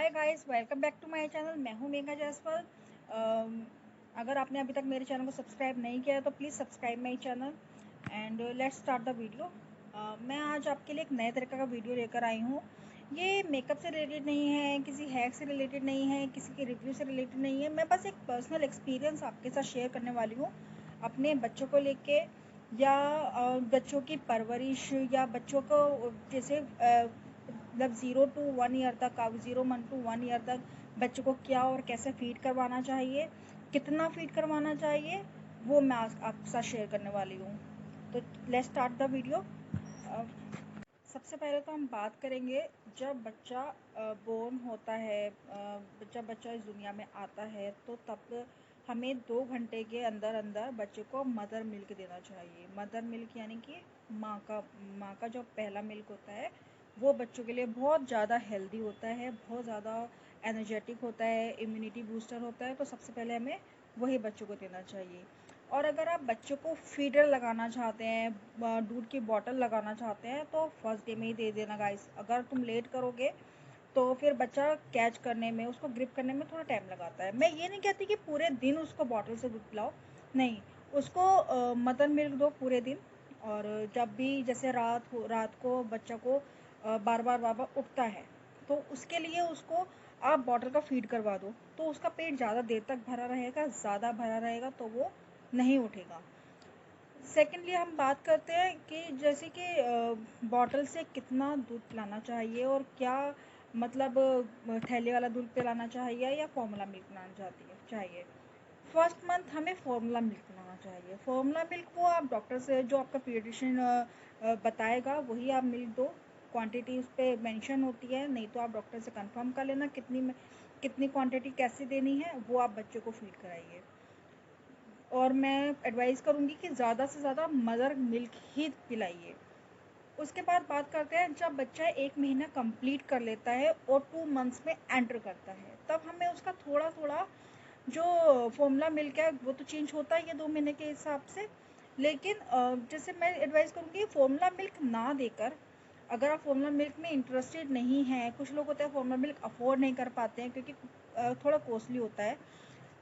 Hi guys, welcome back to my channel. मैं हूं मेघा जायसवाल। अगर आपने अभी तक मेरे चैनल को सब्सक्राइब नहीं किया है तो please subscribe my channel and let's start the video. मैं आज आपके लिए एक नए तरीके का वीडियो लेकर आई हूं। ये मेकअप से रिलेटेड नहीं है, किसी हैक से रिलेटेड नहीं है, किसी के रिव्यू से रिलेटेड नहीं है। मैं बस एक पर्सनल एक्सपीरियंस आपके साथ शेयर करने वाली हूँ अपने बच्चों को लेके, या बच्चों की परवरिश, या बच्चों को जैसे मतलब 0 to 1 ईयर तक, आप 0 to 1 ईयर तक बच्चों को क्या और कैसे फीड करवाना चाहिए, कितना फीड करवाना चाहिए, वो मैं आज आपके साथ शेयर करने वाली हूँ। तो लेट्स स्टार्ट द वीडियो। सबसे पहले तो हम बात करेंगे जब बच्चा बोर्न होता है, जब बच्चा इस दुनिया में आता है तो तब हमें 2 घंटे के अंदर अंदर बच्चे को मदर मिल्क देना चाहिए। मदर मिल्क यानी कि माँ का जो पहला मिल्क होता है वो बच्चों के लिए बहुत ज़्यादा हेल्दी होता है, बहुत ज़्यादा एनर्जेटिक होता है, इम्यूनिटी बूस्टर होता है। तो सबसे पहले हमें वही बच्चों को देना चाहिए। और अगर आप बच्चों को फीडर लगाना चाहते हैं, दूध की बॉटल लगाना चाहते हैं, तो फर्स्ट डे में ही दे देना गाइस। अगर तुम लेट करोगे तो फिर बच्चा कैच करने में, उसको ग्रिप करने में थोड़ा टाइम लगाता है। मैं ये नहीं कहती कि पूरे दिन उसको बॉटल से दूध पिलाओ, नहीं, उसको मदर मिल्क दो पूरे दिन। और जब भी जैसे रात को बच्चा को बार बार उठता है तो उसके लिए उसको आप बॉटल का फीड करवा दो, तो उसका पेट ज़्यादा देर तक भरा रहेगा, ज़्यादा भरा रहेगा तो वो नहीं उठेगा। सेकेंडली हम बात करते हैं कि जैसे कि बॉटल से कितना दूध पिलाना चाहिए और क्या, मतलब थैली वाला दूध पिलाना चाहिए या फॉर्मूला मिल्क पिलाना चाहिए। फर्स्ट मंथ हमें फॉर्मूला मिल्क पिलाना चाहिए। फॉर्मूला मिल्क वो आप डॉक्टर से, जो आपका पीडियाट्रिशियन बताएगा वही आप मिल्क दो। क्वांटिटी उस पर मेंशन होती है, नहीं तो आप डॉक्टर से कंफर्म कर लेना कितनी क्वांटिटी कैसे देनी है, वो आप बच्चे को फीड कराइए। और मैं एडवाइस करूँगी कि ज़्यादा से ज़्यादा मदर मिल्क ही पिलाइए। उसके बाद बात करते हैं जब बच्चा 1 महीना कंप्लीट कर लेता है और 2 मंथ्स में एंटर करता है, तब हमें उसका थोड़ा थोड़ा जो फॉर्मूला मिल्क है वो तो चेंज होता ही है 2 महीने के हिसाब से। लेकिन जैसे मैं एडवाइस करूँगी फॉर्मूला मिल्क ना देकर, अगर आप फॉर्मूला मिल्क में इंटरेस्टेड नहीं हैं, कुछ लोग होते हैं फॉर्मूला मिल्क अफोर्ड नहीं कर पाते हैं क्योंकि थोड़ा कॉस्टली होता है,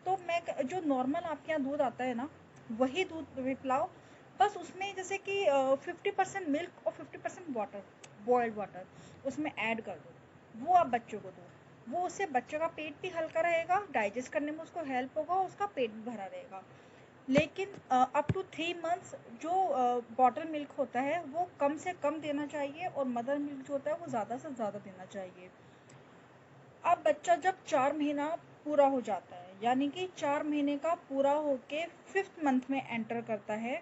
तो मैं जो नॉर्मल आपके यहाँ दूध आता है ना, वही दूध पिलाओ। बस उसमें जैसे कि 50% मिल्क और 50% वाटर, बॉयल्ड वाटर उसमें ऐड कर दो, वो आप बच्चों को दो। वो उससे बच्चों का पेट भी हल्का रहेगा, डाइजेस्ट करने में उसको हेल्प होगा, उसका पेट भी भरा रहेगा। लेकिन अप टू 3 मंथ्स जो बॉटल मिल्क होता है वो कम से कम देना चाहिए, और मदर मिल्क जो होता है वो ज़्यादा से ज़्यादा देना चाहिए। अब बच्चा जब 4 महीना पूरा हो जाता है, यानी कि 4 महीने का पूरा होके 5th मंथ में एंटर करता है,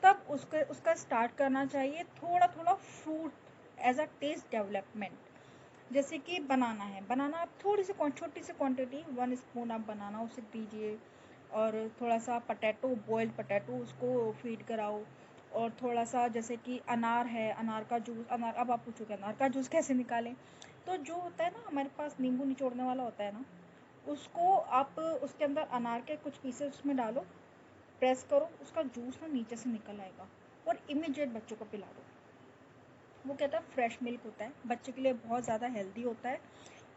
तब उसका स्टार्ट करना चाहिए थोड़ा थोड़ा fruit as a taste development. जैसे कि बनाना है, बनाना आप थोड़ी सी छोटी सी क्वांटिटी 1 स्पून आप बनाना उसे दीजिए। और थोड़ा सा पटैटो, बॉइल्ड पटैटो उसको फीड कराओ। और थोड़ा सा जैसे कि अनार है, अनार का जूस, अनार, अब आप पूछोगे अनार का जूस कैसे निकालें, तो जो होता है ना हमारे पास नींबू निचोड़ने वाला होता है ना, उसको आप उसके अंदर अनार के कुछ पीसेस उसमें डालो, प्रेस करो, उसका जूस ना नीचे से निकल आएगा और इमीडिएट बच्चों को पिला दो। वो कहता है फ्रेश मिल्क होता है, बच्चे के लिए बहुत ज़्यादा हेल्दी होता है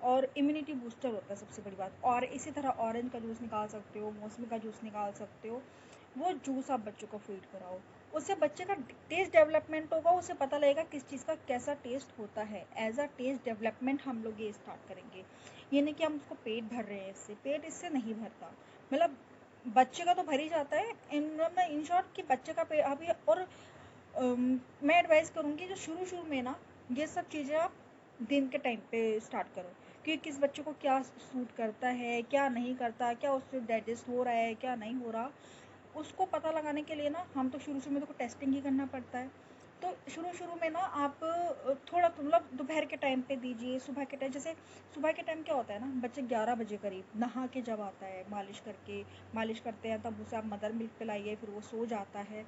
और इम्यूनिटी बूस्टर होता है सबसे बड़ी बात। और इसी तरह ऑरेंज का जूस निकाल सकते हो, मौसमी का जूस निकाल सकते हो, वो जूस आप बच्चों को फीड कराओ। उससे बच्चे का टेस्ट डेवलपमेंट होगा, उसे पता लगेगा किस चीज़ का कैसा टेस्ट होता है। एज अ टेस्ट डेवलपमेंट हम लोग ये स्टार्ट करेंगे। ये नहीं कि हम उसको पेट भर रहे हैं, इससे पेट इससे नहीं भरता। मतलब बच्चे का तो भर ही जाता है, इन शॉर्ट कि बच्चे का पेट अभी। और मैं एडवाइस करूँगी जो शुरू शुरू में ना, ये सब चीज़ें आप दिन के टाइम पे स्टार्ट करो, कि किस बच्चे को क्या सूट करता है, क्या नहीं करता, क्या उससे डाइजेस्ट हो रहा है, क्या नहीं हो रहा, उसको पता लगाने के लिए ना हम तो शुरू शुरू में तो टेस्टिंग ही करना पड़ता है। तो शुरू शुरू में ना आप थोड़ा मतलब दोपहर के टाइम पे दीजिए, सुबह के टाइम, जैसे सुबह के टाइम क्या होता है ना, बच्चे 11 बजे करीब नहा के जब आता है, मालिश करते हैं, तब उसे आप मदर मिल्क पिलाइए, फिर वो सो जाता है।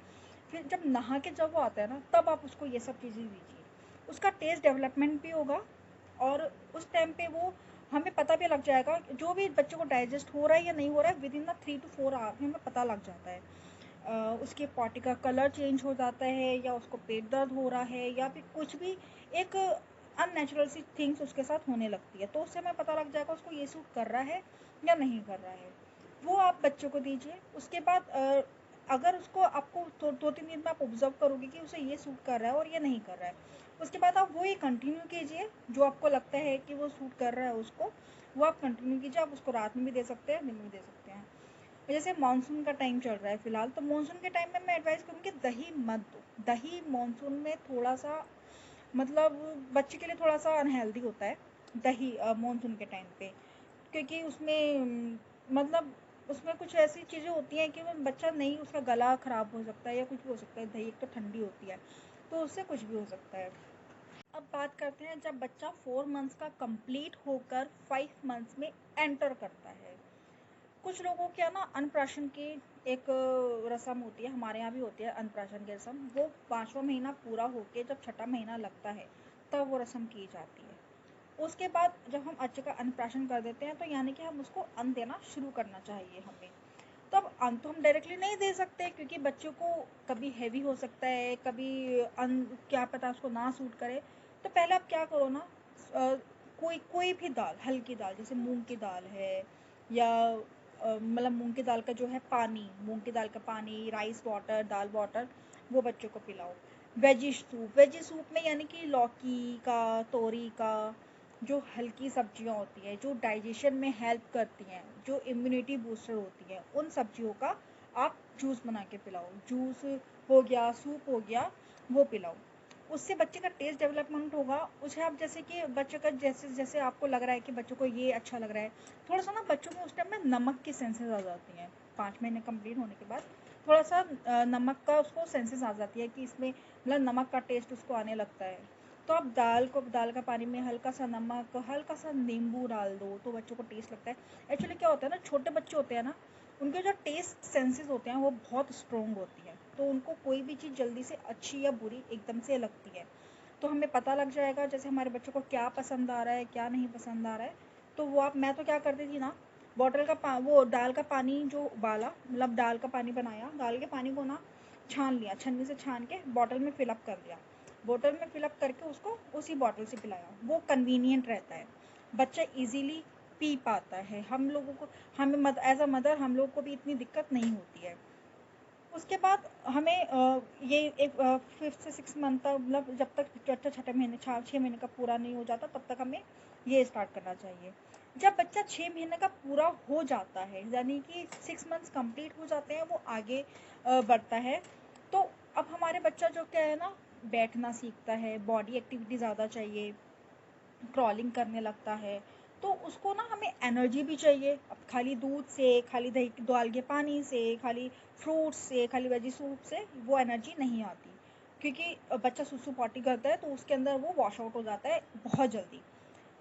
फिर जब नहा के जब वो आता है ना, तब आप उसको ये सब चीज़ें दीजिए, उसका टेस्ट डेवलपमेंट भी होगा। और उस टाइम पे वो हमें पता भी लग जाएगा, जो भी बच्चे को डाइजेस्ट हो रहा है या नहीं हो रहा है, within the 3 to 4 hour हमें पता लग जाता है। उसके पॉटी का कलर चेंज हो जाता है, या उसको पेट दर्द हो रहा है, या फिर कुछ भी एक अननेचुरल सी थिंग्स उसके साथ होने लगती है। तो उससे हमें पता लग जाएगा उसको ये सूट कर रहा है या नहीं कर रहा है। वो आप बच्चों को दीजिए। उसके बाद अगर उसको आपको 2-3 दिन में आप ऑब्जर्व करोगे कि उसे ये सूट कर रहा है और ये नहीं कर रहा है, उसके बाद आप वो ही कंटिन्यू कीजिए। जो आपको लगता है कि वो सूट कर रहा है उसको, वो आप कंटिन्यू कीजिए। आप उसको रात में भी दे सकते हैं, दिन में भी दे सकते हैं। जैसे मानसून का टाइम चल रहा है फिलहाल, तो मानसून के टाइम में मैं एडवाइस करूँगी दही मत दो। दही मानसून में थोड़ा सा मतलब बच्चे के लिए थोड़ा सा अनहेल्दी होता है दही मानसून के टाइम पे, क्योंकि उसमें मतलब उसमें कुछ ऐसी चीज़ें होती हैं कि वो बच्चा नहीं, उसका गला ख़राब हो सकता है या कुछ भी हो सकता है। दही एक तो ठंडी होती है, तो उससे कुछ भी हो सकता है। अब बात करते हैं जब बच्चा 4 मंथ्स का कंप्लीट होकर 5 मंथ्स में एंटर करता है। कुछ लोगों के यहाँ ना अन्नप्राशन की एक रस्म होती है, हमारे यहाँ भी होती है अन्नप्राशन की रस्म। वो 5वां महीना पूरा होके जब 6ठा महीना लगता है तब वो रस्म की जाती है। उसके बाद जब हम बच्चे का अन्नप्राशन कर देते हैं, तो यानी कि हम उसको अन्न देना शुरू करना चाहिए हमें। तो अब अन्न तो हम डायरेक्टली नहीं दे सकते, क्योंकि बच्चों को कभी हैवी हो सकता है, कभी अन्न क्या पता उसको ना सूट करे। तो पहले आप क्या करो ना, कोई कोई भी दाल, हल्की दाल, जैसे मूंग की दाल है, या मतलब मूंग की दाल का जो है पानी, मूंग की दाल का पानी, राइस वाटर, दाल वाटर, वो बच्चों को पिलाओ। वेजी सूप में यानी कि लौकी का, तोरी का, जो हल्की सब्जियां होती हैं, जो डाइजेशन में हेल्प करती हैं, जो इम्यूनिटी बूस्टर होती हैं, उन सब्जियों का आप जूस बना के पिलाओ। जूस हो गया, सूप हो गया, वो पिलाओ। उससे बच्चे का टेस्ट डेवलपमेंट होगा। उसे आप जैसे कि बच्चे का जैसे जैसे आपको लग रहा है कि बच्चों को ये अच्छा लग रहा है, थोड़ा सा ना बच्चों में उस टाइम में नमक की सेंसेस आ जाती हैं। 5 महीने कंप्लीट होने के बाद थोड़ा सा नमक का उसको सेंसेस आ जाती है कि इसमें मतलब नमक का टेस्ट उसको आने लगता है। तो आप दाल का पानी में हल्का सा नमक, हल्का सा नींबू डाल दो, तो बच्चों को टेस्ट लगता है। एक्चुअली क्या होता है ना, छोटे बच्चे होते हैं ना, उनके जो टेस्ट सेंसेस होते हैं वो बहुत स्ट्रोंग होती है, तो उनको कोई भी चीज़ जल्दी से अच्छी या बुरी एकदम से लगती है। तो हमें पता लग जाएगा जैसे हमारे बच्चों को क्या पसंद आ रहा है, क्या नहीं पसंद आ रहा है। तो वो आप, मैं तो क्या करती थी ना, वो दाल का पानी जो उबाला, मतलब दाल का पानी बनाया, दाल के पानी को ना छान लिया, छन्नी से छान के बॉटल में फिलअप कर दिया। बॉटल में फिलअप करके उसको उसी बॉटल से पिलाया। वो कन्वीनियंट रहता है, बच्चा इजीली पी पाता है। हम लोगों को, हमें एज अ मदर हम लोग को भी इतनी दिक्कत नहीं होती है। उसके बाद हमें ये एक 5 से 6 मंथ तक, मतलब जब तक बच्चा 6 महीने का पूरा नहीं हो जाता, तब तक हमें ये स्टार्ट करना चाहिए। जब बच्चा 6 महीने का पूरा हो जाता है, यानी कि 6 मंथ्स कंप्लीट हो जाते हैं, वो आगे बढ़ता है। तो अब हमारे बच्चा जो क्या है ना, बैठना सीखता है, बॉडी एक्टिविटी ज़्यादा चाहिए, क्रॉलिंग करने लगता है। तो उसको ना हमें एनर्जी भी चाहिए। अब खाली दूध से, खाली दही दाल के पानी से, खाली फ्रूट्स से, खाली वेजी सूप से वो एनर्जी नहीं आती, क्योंकि बच्चा सुसु पॉटी करता है तो उसके अंदर वो वॉश आउट हो जाता है बहुत जल्दी।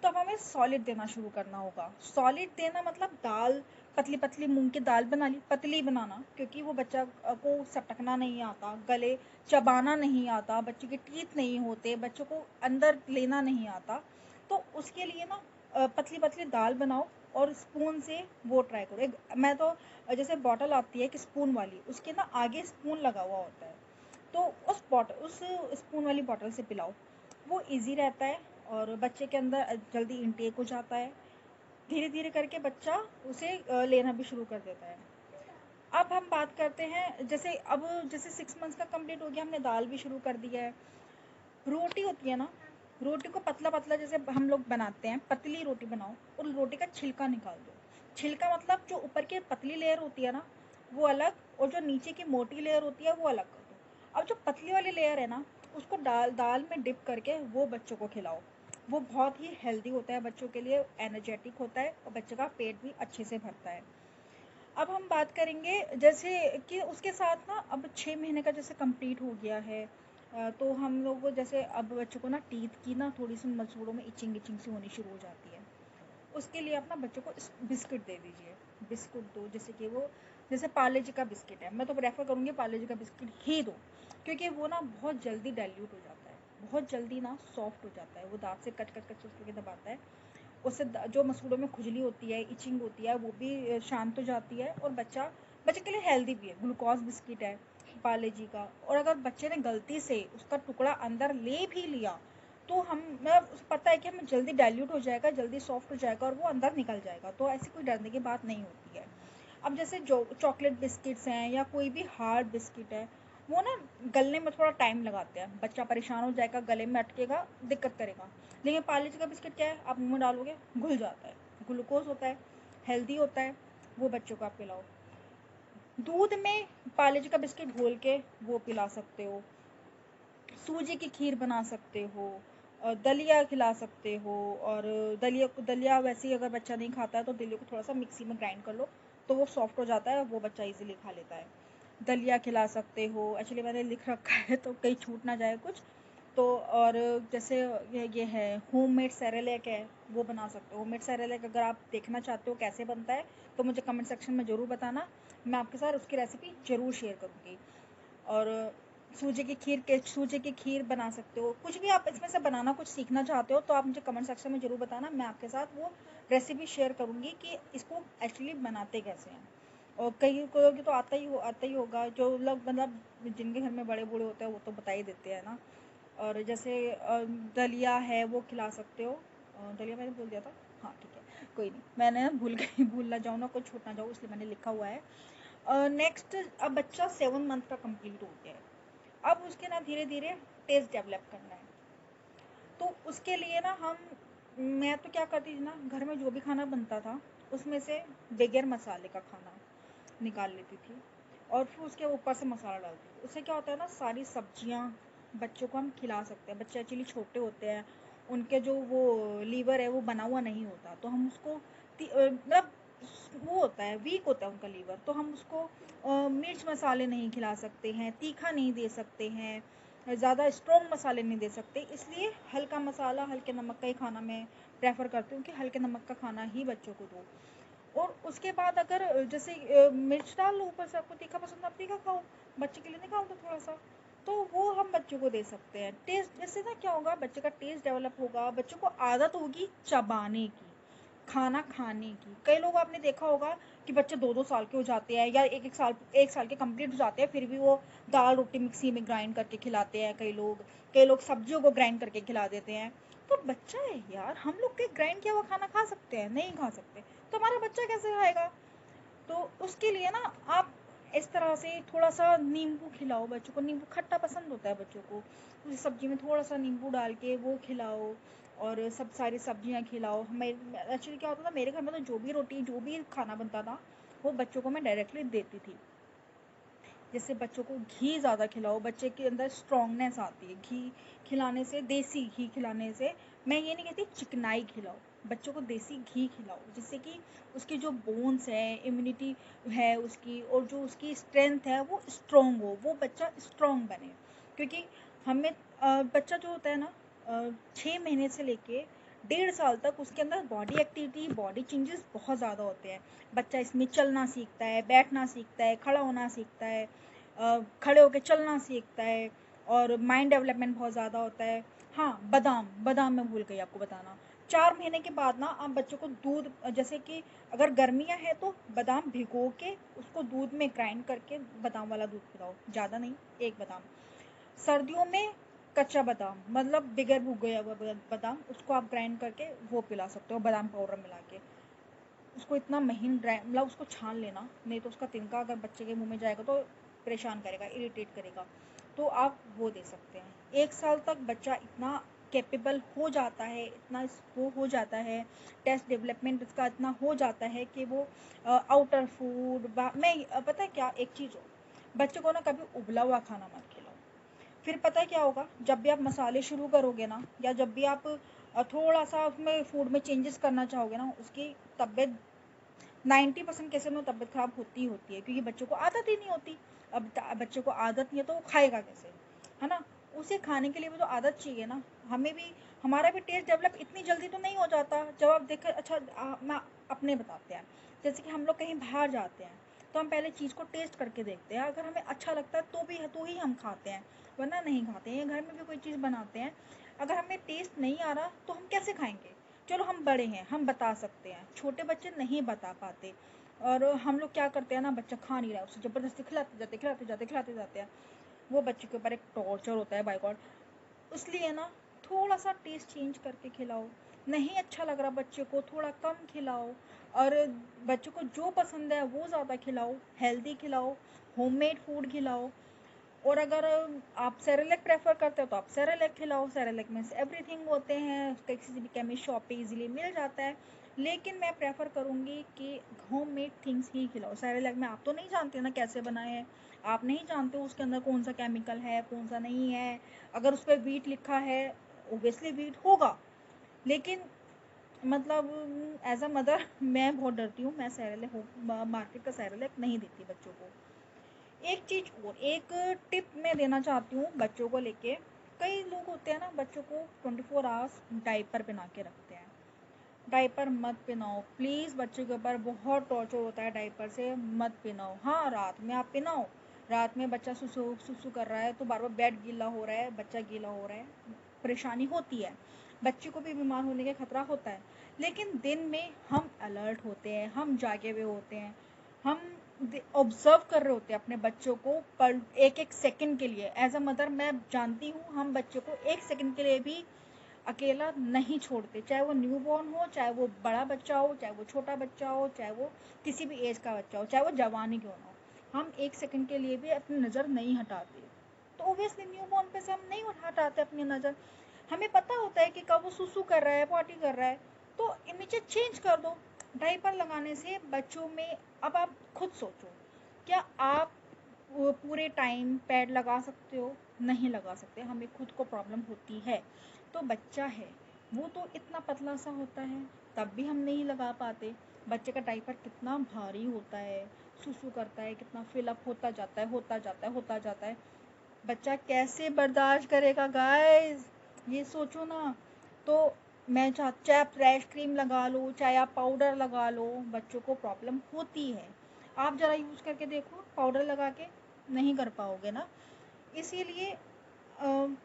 तो अब हमें सॉलिड देना शुरू करना होगा। सॉलिड देना मतलब दाल, पतली पतली मूंग की दाल बना ली, पतली बनाना, क्योंकि वो बच्चा को सटकना नहीं आता, गले चबाना नहीं आता, बच्चे के टीथ नहीं होते, बच्चों को अंदर लेना नहीं आता। तो उसके लिए ना पतली पतली दाल बनाओ और स्पून से वो ट्राई करो। मैं तो जैसे बॉटल आती है एक स्पून वाली, उसके ना आगे स्पून लगा हुआ होता है, तो उस स्पून वाली बॉटल से पिलाओ। वो इजी रहता है और बच्चे के अंदर जल्दी इंटेक हो जाता है। धीरे धीरे करके बच्चा उसे लेना भी शुरू कर देता है। अब हम बात करते हैं, जैसे 6 मंथ्स का कंप्लीट हो गया, हमने दाल भी शुरू कर दिया है। रोटी होती है ना, रोटी को पतला पतला जैसे हम लोग बनाते हैं, पतली रोटी बनाओ और रोटी का छिलका निकाल दो। छिलका मतलब जो ऊपर की पतली लेयर होती है ना, वो अलग, और जो नीचे की मोटी लेयर होती है वो अलग कर दो। अब जो पतली वाली लेयर है ना, उसको दाल में डिप करके वो बच्चों को खिलाओ। वो बहुत ही हेल्दी होता है बच्चों के लिए, एनर्जेटिक होता है और बच्चे का पेट भी अच्छे से भरता है। अब हम बात करेंगे जैसे कि उसके साथ ना, अब 6 महीने का जैसे कंप्लीट हो गया है, तो हम लोग को जैसे अब बच्चों को ना टीथ की ना थोड़ी सी मसूड़ों में इचिंग इचिंग सी होनी शुरू हो जाती है। उसके लिए अपना बच्चों को बिस्किट दे दीजिए। बिस्कुट दो, जैसे कि वो, जैसे पार्ले जी का बिस्किट है, मैं तो प्रेफर करूँगी पार्ले जी का बिस्किट ही दो, क्योंकि वो ना बहुत जल्दी डाइल्यूट हो जाता है, बहुत जल्दी ना सॉफ्ट हो जाता है, वो दांत से कट कट कट करके दबाता है। उससे जो मसूड़ों में खुजली होती है, इचिंग होती है, वो भी शांत हो जाती है, और बच्चे के लिए हेल्दी भी है। ग्लूकोज बिस्किट है पार्ले जी का, और अगर बच्चे ने गलती से उसका टुकड़ा अंदर ले भी लिया, तो हम मतलब उसे पता है कि हमें जल्दी डाइल्यूट हो जाएगा, जल्दी सॉफ्ट हो जाएगा और वो अंदर निकल जाएगा, तो ऐसी कोई डरने की बात नहीं होती है। अब जैसे जो चॉकलेट बिस्किट्स हैं या कोई भी हार्ड बिस्किट है, वो ना गलने में थोड़ा टाइम लगाते हैं, बच्चा परेशान हो जाएगा, गले में अटकेगा, दिक्कत करेगा। लेकिन पार्ले-जी का बिस्किट क्या है, आप मुँह में डालोगे घुल जाता है, ग्लूकोज़ होता है, हेल्दी होता है, वो बच्चों को आप पिलाओ। दूध में पार्ले-जी का बिस्किट घोल के वो पिला सकते हो, सूजी की खीर बना सकते हो, दलिया खिला सकते हो। और दलिया वैसे ही अगर बच्चा नहीं खाता है तो दलिया को थोड़ा सा मिक्सी में ग्राइंड कर लो, तो वो सॉफ्ट हो जाता है, वो बच्चा इजीली खा लेता है। दलिया खिला सकते हो, एक्चुअली मैंने लिख रखा है तो कहीं छूट ना जाए कुछ। तो और जैसे ये है होममेड सेरेलैक है, वो बना सकते हो। होममेड सेरेलैक अगर आप देखना चाहते हो कैसे बनता है तो मुझे कमेंट सेक्शन में ज़रूर बताना, मैं आपके साथ उसकी रेसिपी ज़रूर शेयर करूँगी। और सूजी की खीर बना सकते हो। कुछ भी आप इसमें से बनाना कुछ सीखना चाहते हो तो आप मुझे कमेंट सेक्शन में ज़रूर बताना, मैं आपके साथ वो रेसिपी शेयर करूँगी कि इसको एक्चुअली बनाते कैसे हैं। और कई को तो आता ही होगा, जो लोग मतलब जिनके घर में बड़े बूढ़े होते हैं वो तो बता ही देते हैं ना। और जैसे दलिया है वो खिला सकते हो। दलिया मैंने बोल दिया था, हाँ ठीक है, कोई नहीं, मैंने ना भूल गई, भूल ना जाऊँ ना, कुछ छूट ना जाऊँ, इसलिए मैंने लिखा हुआ है। नेक्स्ट, अब बच्चा 7 मंथ का कंप्लीट हो गया है, अब उसके ना धीरे धीरे टेस्ट डेवलप करना है। तो उसके लिए ना मैं तो क्या करती थी ना, घर में जो भी खाना बनता था उसमें से बगैर मसाले का खाना निकाल लेती थी और फिर उसके ऊपर से मसाला डालती थी। उससे क्या होता है ना, सारी सब्जियां बच्चों को हम खिला सकते हैं। बच्चे एक्चुअली छोटे होते हैं, उनके जो वो लीवर है वो बना हुआ नहीं होता, तो हम उसको मतलब वो होता है, वीक होता है उनका लीवर, तो हम उसको मिर्च मसाले नहीं खिला सकते हैं, तीखा नहीं दे सकते हैं, ज़्यादा स्ट्रॉन्ग मसाले नहीं दे सकते। इसलिए हल्का मसाला, हल्के नमक का ही खाना मैं प्रेफर करती हूँ कि हल्के नमक का खाना ही बच्चों को दो। और उसके बाद अगर जैसे मिर्च डाल लो ऊपर से, आपको तीखा पसंद है आप तीखा खाओ, बच्चे के लिए निकाल दो थोड़ा सा, तो वो हम बच्चों को दे सकते हैं। टेस्ट जैसे ना क्या होगा, बच्चे का टेस्ट डेवलप होगा, बच्चों को आदत होगी चबाने की, खाना खाने की। कई लोग आपने देखा होगा कि बच्चे 2-2 साल के हो जाते हैं या एक साल के कंप्लीट हो जाते हैं, फिर भी वो दाल रोटी मिक्सी में ग्राइंड करके खिलाते हैं। कई लोग सब्जियों को ग्राइंड करके खिला देते हैं। तो बच्चा है यार, हम लोग के ग्राइंड किया हुआ खाना खा सकते हैं? नहीं खा सकते, तो हमारा बच्चा कैसे खाएगा? तो उसके लिए ना आप इस तरह से थोड़ा सा नींबू खिलाओ बच्चों को। नींबू खट्टा पसंद होता है बच्चों को, उस सब्जी में थोड़ा सा नींबू डाल के वो खिलाओ। और सब सारी सब्जियां खिलाओ। हमें एक्चुअली क्या होता था, मेरे घर में तो जो भी खाना बनता था वो बच्चों को मैं डायरेक्टली देती थी। जैसे बच्चों को घी ज़्यादा खिलाओ, बच्चे के अंदर स्ट्रांगनेस आती है घी खिलाने से, देसी घी खिलाने से। मैं ये नहीं कहती चिकनाई खिलाओ, बच्चों को देसी घी खिलाओ, जिससे कि उसकी जो बोन्स है, इम्यूनिटी है उसकी, और जो उसकी स्ट्रेंथ है वो स्ट्रॉन्ग हो, वो बच्चा स्ट्रॉन्ग बने। क्योंकि हमें बच्चा जो होता है ना, 6 महीने से लेके 1.5 साल तक उसके अंदर बॉडी एक्टिविटी, बॉडी चेंजेस बहुत ज़्यादा होते हैं। बच्चा इसमें चलना सीखता है, बैठना सीखता है, खड़ा होना सीखता है, खड़े होकर चलना सीखता है, और माइंड डेवलपमेंट बहुत ज़्यादा होता है। हाँ, बादाम बादाम मैं भूल गई आपको बताना। 4 महीने के बाद ना आप बच्चों को दूध, जैसे कि अगर गर्मियाँ हैं तो बादाम भिगो के उसको दूध में ग्राइंड करके बादाम वाला दूध पिलाओ, ज़्यादा नहीं, एक बादाम। सर्दियों में कच्चा बादाम, मतलब बिगर भुगा हुआ बादाम, उसको आप ग्राइंड करके वो पिला सकते हो बादाम पाउडर मिला के। उसको इतना महीन मतलब उसको छान लेना, नहीं तो उसका तिनका अगर बच्चे के मुंह में जाएगा तो परेशान करेगा, इरिटेट करेगा। तो आप वो दे सकते हैं। 1 साल तक बच्चा इतना कैपेबल हो जाता है, इतना वो हो जाता है, टेस्ट डेवलपमेंट उसका इतना हो जाता है कि वो आउटर फूड पता है क्या एक चीज़ हो, बच्चे को ना कभी उबला हुआ खाना मत खिलाओ। फिर पता है क्या होगा, जब भी आप मसाले शुरू करोगे ना, या जब भी आप थोड़ा सा उसमें फूड में चेंजेस करना चाहोगे ना, उसकी तबीयत 90% केसेस में तबीयत खराब होती ही होती है, क्योंकि बच्चों को आदत ही नहीं होती। अब बच्चों को आदत नहीं है तो वो खाएगा कैसे, है ना? उसे खाने के लिए भी तो आदत चाहिए ना। हमें भी, हमारा भी टेस्ट डेवलप इतनी जल्दी तो नहीं हो जाता। जब आप देखें, अच्छा मैं अपने बताते हैं, जैसे कि हम लोग कहीं बाहर जाते हैं तो हम पहले चीज़ को टेस्ट करके देखते हैं, अगर हमें अच्छा लगता है तो ही हम खाते हैं, वरना नहीं खाते हैं। घर में भी कोई चीज़ बनाते हैं, अगर हमें टेस्ट नहीं आ रहा तो हम कैसे खाएंगे? चलो हम बड़े हैं, हम बता सकते हैं, छोटे बच्चे नहीं बता पाते। और हम लोग क्या करते हैं ना, बच्चा खा नहीं रहा है, उसे ज़बरदस्ती खिलाते जाते हैं। वो बच्चे के ऊपर एक टॉर्चर होता है, बाय गॉड। इसलिए ना थोड़ा सा टेस्ट चेंज करके खिलाओ। नहीं अच्छा लग रहा बच्चे को, थोड़ा कम खिलाओ, और बच्चों को जो पसंद है वो ज़्यादा खिलाओ, हेल्दी खिलाओ, होममेड फूड खिलाओ। और अगर आप सेरेलेक प्रेफर करते हो तो आप सेरेलेक खिलाओ। सेरेलेक में एवरीथिंग होते हैं, किसी भी केमिस्ट शॉप पे इजीली मिल जाता है। लेकिन मैं प्रेफर करूँगी कि होम मेड थिंग्स ही खिलाओ। सेरेलेक में आप तो नहीं जानते ना कैसे बनाए हैं, आप नहीं जानते हो उसके अंदर कौन सा केमिकल है कौन सा नहीं है। अगर उस पर वीट लिखा है, ओबियसली वीट होगा, लेकिन मतलब एज अ मदर मैं बहुत डरती हूँ। मैं सेरेलेक मार्केट का सेरेलेक नहीं देती बच्चों को। एक चीज़ और, एक टिप मैं देना चाहती हूँ बच्चों को लेके। कई लोग होते हैं ना, बच्चों को 24 आवर्स डाइपर पहना के रखते हैं। डाइपर मत पहनाओ प्लीज़, बच्चे के ऊपर बहुत टॉर्चर होता है, डाइपर से मत पहनाओ। हाँ, रात में आप पहनाओ, रात में बच्चा सुसु सुसु कर रहा है तो बार बार बेड गीला हो रहा है, बच्चा गीला हो रहा है, परेशानी होती है, बच्चे को भी बीमार होने का खतरा होता है। लेकिन दिन में हम अलर्ट होते हैं, हम जागे हुए होते हैं, हम ऑब्जर्व कर रहे होते हैं अपने बच्चों को पर एक एक सेकंड के लिए। एज अ मदर मैं जानती हूँ, हम बच्चों को एक सेकंड के लिए भी अकेला नहीं छोड़ते, चाहे वो न्यूबॉर्न हो, चाहे वो बड़ा बच्चा हो, चाहे वो छोटा बच्चा हो, चाहे वो किसी भी एज का बच्चा हो, चाहे वो जवानी क्यों ना हो, हम एक सेकंड के लिए भी अपनी नज़र नहीं हटाते। तो ओबियसली न्यूबॉर्न पे से हम नहीं हटाते अपनी नज़र। हमें पता होता है कि कब वो सुसु कर रहा है, पॉटी कर रहा है, तो इमीडिएट चेंज कर दो। डायपर लगाने से बच्चों में, अब आप खुद सोचो, क्या आप वो पूरे टाइम पैड लगा सकते हो? नहीं लगा सकते, हमें खुद को प्रॉब्लम होती है। तो बच्चा है, वो तो इतना पतला सा होता है, तब भी हम नहीं लगा पाते। बच्चे का डायपर कितना भारी होता है, सुसु करता है, कितना फिलअप होता जाता है, होता जाता है, होता जाता है। बच्चा कैसे बर्दाश्त करेगा गाइस, ये सोचो ना। तो मैं चाहे आप रैश क्रीम लगा लो, चाहे आप पाउडर लगा लो, बच्चों को प्रॉब्लम होती है। आप ज़रा यूज़ करके देखो, पाउडर लगा के नहीं कर पाओगे ना। इसीलिए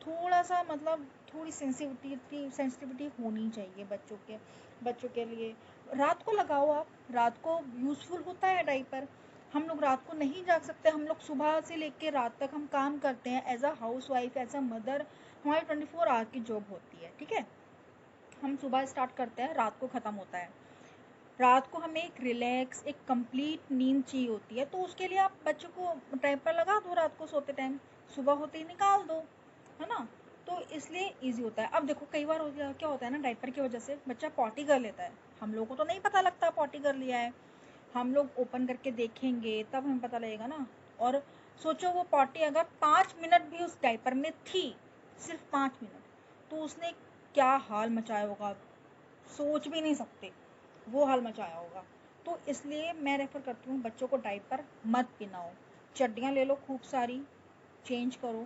थोड़ा सा मतलब थोड़ी सेंसिटिविटी होनी चाहिए बच्चों के लिए। रात को लगाओ आप, रात को यूज़फुल होता है डाइपर। हम लोग रात को नहीं जाग सकते, हम लोग सुबह से लेके रात तक हम काम करते हैं as a housewife, as a mother. हमारी 24 आवर की जॉब होती है, ठीक है। हम सुबह स्टार्ट करते हैं, रात को ख़त्म होता है। रात को हमें एक रिलैक्स, एक कंप्लीट नींद चाहिए होती है, तो उसके लिए आप बच्चों को डायपर लगा दो रात को सोते टाइम, सुबह होते ही निकाल दो, है ना। तो इसलिए ईजी होता है। अब देखो कई बार क्या होता है ना, डायपर की वजह से बच्चा पॉटी कर लेता है, हम लोगों को तो नहीं पता लगता पॉटी कर लिया है। हम लोग ओपन करके देखेंगे तब हमें पता लगेगा ना। और सोचो वो पॉटी अगर 5 मिनट भी उस डायपर में थी, सिर्फ 5 मिनट, तो उसने क्या हाल मचाया होगा, सोच भी नहीं सकते वो हाल मचाया होगा। तो इसलिए मैं रेफ़र करती हूँ बच्चों को डायपर मत पहनाओ। चड्डियाँ ले लो खूब सारी, चेंज करो,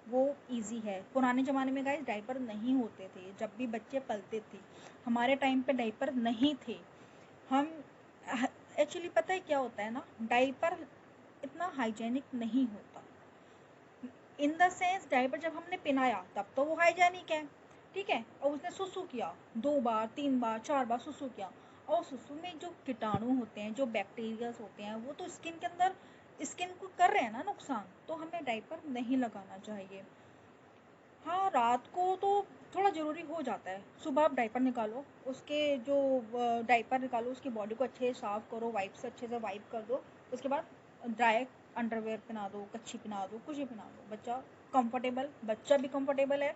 वो इजी है। पुराने ज़माने में गाइस डायपर नहीं होते थे, जब भी बच्चे पलते थे, हमारे टाइम पे डायपर नहीं थे। हम एक्चुअली पता है क्या होता है ना, डायपर इतना हाइजेनिक नहीं होता। इन द सेंस डायपर जब हमने पहनाया तब तो वो हाइजेनिक है, ठीक है, और उसने सुसु किया 2 बार 3 बार 4 बार सुसु किया, और सुसु में जो कीटाणु होते हैं, जो बैक्टीरियाज होते हैं, वो तो स्किन के अंदर, स्किन को कर रहे हैं ना नुकसान, तो हमें डायपर नहीं लगाना चाहिए। हाँ, रात को तो थोड़ा ज़रूरी हो जाता है। सुबह आप डायपर निकालो, उसके जो डायपर निकालो, उसकी बॉडी को अच्छे से साफ़ करो, वाइप से अच्छे से वाइप कर दो। उसके बाद ड्राई अंडरवेयर पहना दो, कच्छी पहना दो, कुछ भी पहना दो। बच्चा भी कंफर्टेबल है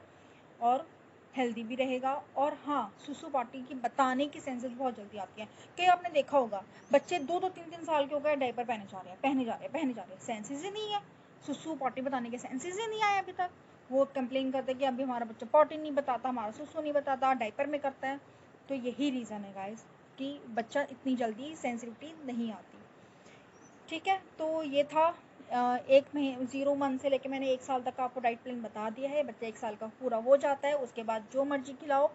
और हेल्दी भी रहेगा। और हाँ, सुसु पॉटी की बताने की सेंसेस बहुत जल्दी आती हैं। कई आपने देखा होगा, बच्चे 2-2 3-3 साल के हो गए, डायपर पहने जा रहे हैं, पहने जा रहे हैं, पहने जा रहे हैं, सेंसेस ही नहीं है। सुसु पॉटी बताने के सेंसेस ही नहीं आए अभी तक। वो कंप्लेन करते हैं कि अभी हमारा बच्चा पॉटी नहीं बताता, हमारा सुसु नहीं बताता, डायपर में करता है। तो यही रीज़न है गाइस कि बच्चा इतनी जल्दी सेंसिटिविटी नहीं आती, ठीक है। तो ये था 0 मंथ से लेके मैंने 1 साल तक का आपको डाइट प्लान बता दिया है। बच्चा 1 साल का पूरा हो जाता है, उसके बाद जो मर्जी खिलाओ,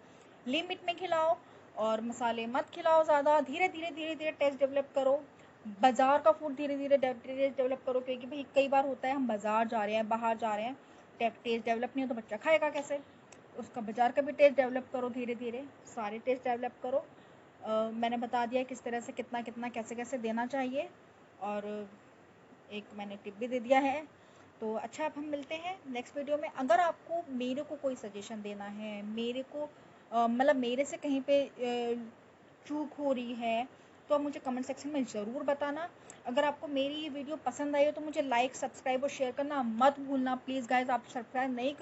लिमिट में खिलाओ, और मसाले मत खिलाओ ज़्यादा। धीरे धीरे टेस्ट डेवलप करो, बाज़ार का फूड धीरे धीरे टेस्ट डेवलप करो, क्योंकि भाई कई बार होता है हम बाज़ार जा रहे हैं, बाहर जा रहे हैं, टेस्ट डेवलप नहीं हो तो बच्चा खाएगा कैसे। उसका बाज़ार का भी टेस्ट डेवलप करो, धीरे धीरे सारे टेस्ट डेवलप करो। मैंने बता दिया किस तरह से कितना कैसे कैसे देना चाहिए, और एक मैंने टिप भी दे दिया है। तो अच्छा, अब हम मिलते हैं नेक्स्ट वीडियो में। अगर आपको मेरे को कोई सजेशन देना है, मेरे को मतलब मेरे से कहीं पे चूक हो रही है, तो आप मुझे कमेंट सेक्शन में ज़रूर बताना। अगर आपको मेरी ये वीडियो पसंद आई हो तो मुझे लाइक, सब्सक्राइब और शेयर करना मत भूलना प्लीज़ गाइज। आप सब्सक्राइब नहीं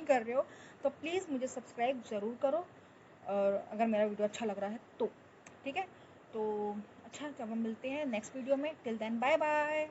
कर रहे हो, तो प्लीज़ मुझे सब्सक्राइब ज़रूर करो, और अगर मेरा वीडियो अच्छा लग रहा है तो। ठीक है, तो अच्छा, जब हम मिलते हैं नेक्स्ट वीडियो में, टिल देन बाय बाय।